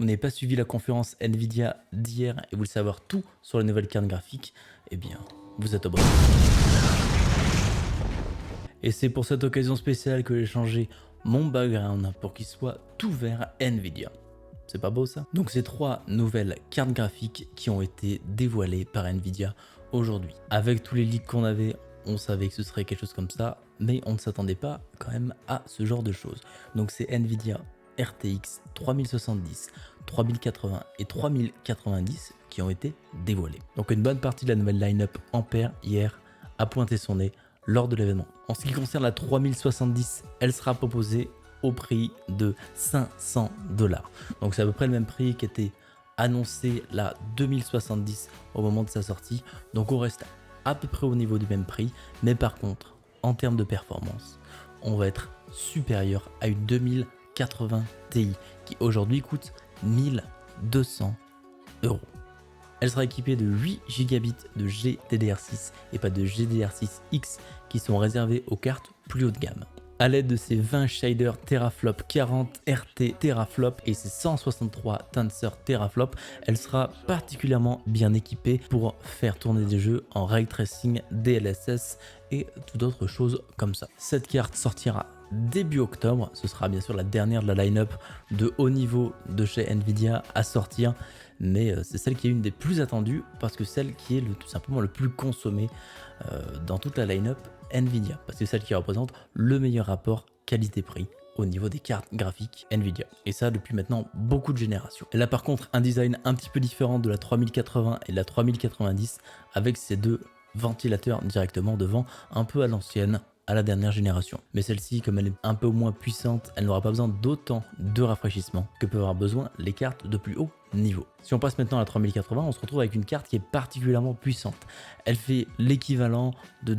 Vous n'avez pas suivi la conférence Nvidia d'hier et vous voulez savoir tout sur les nouvelles cartes graphiques, eh bien, vous êtes au bon. Et c'est pour cette occasion spéciale que j'ai changé mon background pour qu'il soit tout vert Nvidia. C'est pas beau ça? Donc c'est 3 nouvelles cartes graphiques qui ont été dévoilées par Nvidia aujourd'hui. Avec tous les leaks qu'on avait, on savait que ce serait quelque chose comme ça, mais on ne s'attendait pas quand même à ce genre de choses. Donc c'est Nvidia RTX 3070, 3080 et 3090 qui ont été dévoilés. Donc une bonne partie de la nouvelle line-up Ampère hier a pointé son nez lors de l'événement. En ce qui concerne la 3070, elle sera proposée au prix de 500 $. Donc c'est à peu près le même prix qui était annoncé la 2070 au moment de sa sortie. Donc on reste à peu près au niveau du même prix, mais par contre, en termes de performance, on va être supérieur à une 2080 Ti qui aujourd'hui coûte 1200 €. Elle sera équipée de 8 Gb de GDDR6 et pas de GDDR6X qui sont réservés aux cartes plus haut de gamme. A l'aide de ses 20 shaders teraflop, 40 RT teraflop et ses 163 tensor teraflop, elle sera particulièrement bien équipée pour faire tourner des jeux en ray tracing, DLSS et tout autre chose comme ça. Cette carte sortira début octobre, ce sera bien sûr la dernière de la line-up de haut niveau de chez Nvidia à sortir, mais c'est celle qui est une des plus attendues parce que celle qui est tout simplement le plus consommée dans toute la line-up Nvidia, parce que c'est celle qui représente le meilleur rapport qualité-prix au niveau des cartes graphiques Nvidia, et ça depuis maintenant beaucoup de générations. Elle a par contre un design un petit peu différent de la 3080 et de la 3090 avec ces deux ventilateurs directement devant, un peu à l'ancienne, à la dernière génération. Mais celle-ci, comme elle est un peu moins puissante, elle n'aura pas besoin d'autant de rafraîchissement que peuvent avoir besoin les cartes de plus haut niveau. Si on passe maintenant à la 3080, on se retrouve avec une carte qui est particulièrement puissante. Elle fait l'équivalent de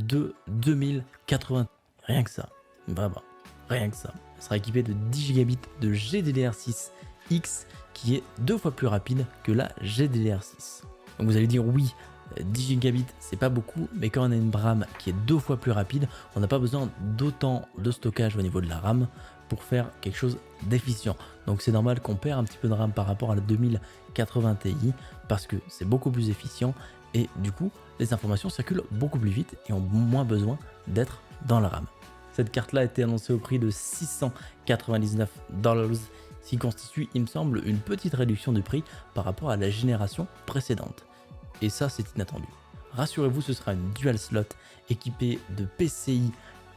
2080. Rien que ça. Vraiment. Rien que ça. Elle sera équipée de 10 Gb de GDDR6X qui est 2 fois plus rapide que la GDDR6. Donc vous allez dire oui, 10 Gb c'est pas beaucoup, mais quand on a une RAM qui est 2 fois plus rapide, on n'a pas besoin d'autant de stockage au niveau de la RAM pour faire quelque chose d'efficient. Donc c'est normal qu'on perd un petit peu de RAM par rapport à la 2080 Ti parce que c'est beaucoup plus efficient et du coup les informations circulent beaucoup plus vite et ont moins besoin d'être dans la RAM. Cette carte là a été annoncée au prix de 699 $, ce qui constitue, il me semble, une petite réduction du prix par rapport à la génération précédente. Et ça, c'est inattendu. Rassurez-vous, ce sera une dual slot équipée de PCI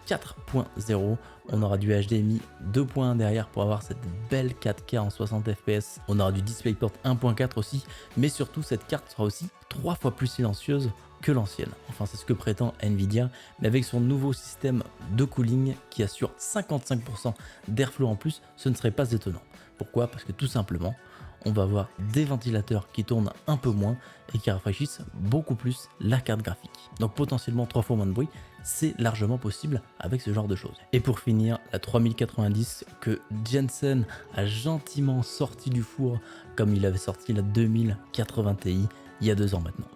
4.0. On aura du HDMI 2.1 derrière pour avoir cette belle 4K en 60 fps. On aura du DisplayPort 1.4 aussi, mais surtout cette carte sera aussi 3 fois plus silencieuse que l'ancienne. Enfin, c'est ce que prétend Nvidia, mais avec son nouveau système de cooling qui assure 55% d'airflow en plus, ce ne serait pas étonnant. Pourquoi? Parce que tout simplement, on va avoir des ventilateurs qui tournent un peu moins et qui rafraîchissent beaucoup plus la carte graphique. Donc potentiellement 3 fois moins de bruit, c'est largement possible avec ce genre de choses. Et pour finir, la 3090 que Jensen a gentiment sorti du four comme il avait sorti la 2080 Ti il y a 2 ans maintenant.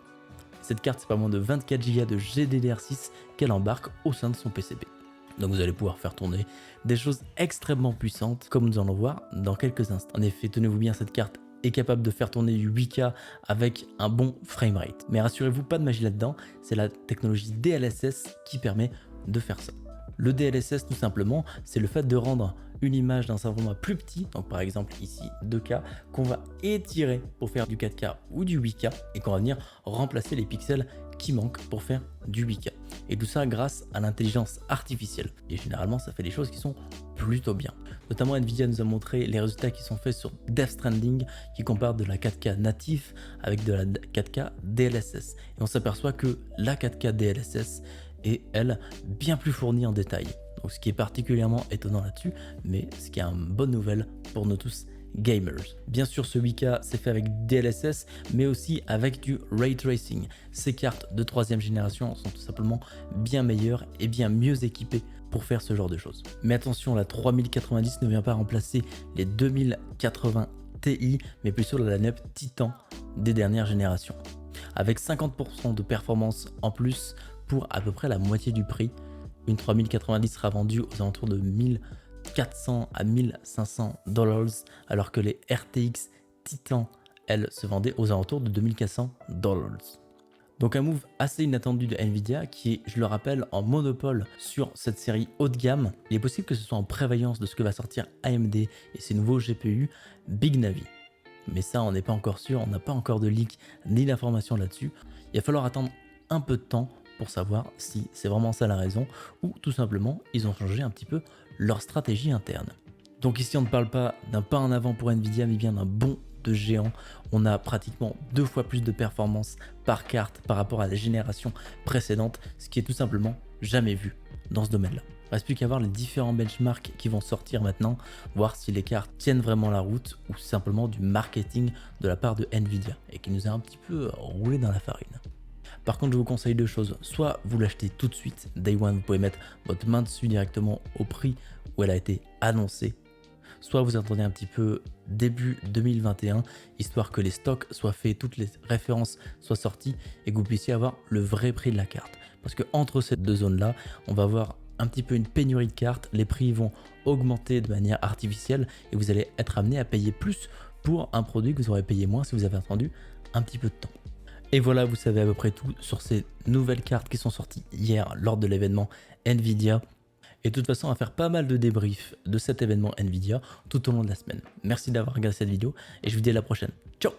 Cette carte, c'est pas moins de 24 Go de GDDR6 qu'elle embarque au sein de son PCB. Donc vous allez pouvoir faire tourner des choses extrêmement puissantes comme nous allons voir dans quelques instants. En effet, tenez-vous bien, cette carte est capable de faire tourner du 8K avec un bon framerate. Mais rassurez-vous, pas de magie là-dedans, c'est la technologie DLSS qui permet de faire ça. Le DLSS, tout simplement, c'est le fait de rendre une image dans un format plus petit, donc par exemple ici 2K, qu'on va étirer pour faire du 4K ou du 8K et qu'on va venir remplacer les pixels qui manquent pour faire du 8K. Et tout ça grâce à l'intelligence artificielle. Et généralement, ça fait des choses qui sont plutôt bien. Notamment, Nvidia nous a montré les résultats qui sont faits sur Death Stranding, qui compare de la 4K natif avec de la 4K DLSS. Et on s'aperçoit que la 4K DLSS est, elle, bien plus fournie en détail. Donc, ce qui est particulièrement étonnant là-dessus, mais ce qui est une bonne nouvelle pour nous tous gamers. Bien sûr, ce 8K c'est fait avec DLSS, mais aussi avec du Ray Tracing. Ces cartes de 3e génération sont tout simplement bien meilleures et bien mieux équipées pour faire ce genre de choses. Mais attention, la 3090 ne vient pas remplacer les 2080 Ti, mais plutôt la line-up Titan des dernières générations. Avec 50% de performance en plus pour à peu près la moitié du prix, une 3090 sera vendue aux alentours de 1400 à 1500 $, alors que les RTX Titan, elle, se vendait aux alentours de 2400 $. Donc un move assez inattendu de Nvidia qui est, je le rappelle, en monopole sur cette série haut de gamme. Il est possible que ce soit en prévoyance de ce que va sortir AMD et ses nouveaux GPU Big Navi. Mais ça, on n'est pas encore sûr, on n'a pas encore de leak ni d'informations là-dessus. Il va falloir attendre un peu de temps pour savoir si c'est vraiment ça la raison ou tout simplement ils ont changé un petit peu leur stratégie interne. Donc ici on ne parle pas d'un pas en avant pour Nvidia mais bien d'un bond de géant. On a pratiquement 2 fois plus de performance par carte par rapport à la génération précédente, ce qui est tout simplement jamais vu dans ce domaine-là. Il ne reste plus qu'à voir les différents benchmarks qui vont sortir maintenant, voir si les cartes tiennent vraiment la route ou simplement du marketing de la part de Nvidia et qui nous a un petit peu roulé dans la farine. Par contre, je vous conseille 2 choses. Soit vous l'achetez tout de suite, Day One, vous pouvez mettre votre main dessus directement au prix où elle a été annoncée. Soit vous attendez un petit peu début 2021, histoire que les stocks soient faits, toutes les références soient sorties et que vous puissiez avoir le vrai prix de la carte. Parce que entre ces 2 zones-là, on va avoir un petit peu une pénurie de cartes, les prix vont augmenter de manière artificielle et vous allez être amené à payer plus pour un produit que vous aurez payé moins si vous avez attendu un petit peu de temps. Et voilà, vous savez à peu près tout sur ces nouvelles cartes qui sont sorties hier lors de l'événement Nvidia. Et de toute façon, on va faire pas mal de débriefs de cet événement Nvidia tout au long de la semaine. Merci d'avoir regardé cette vidéo et je vous dis à la prochaine. Ciao!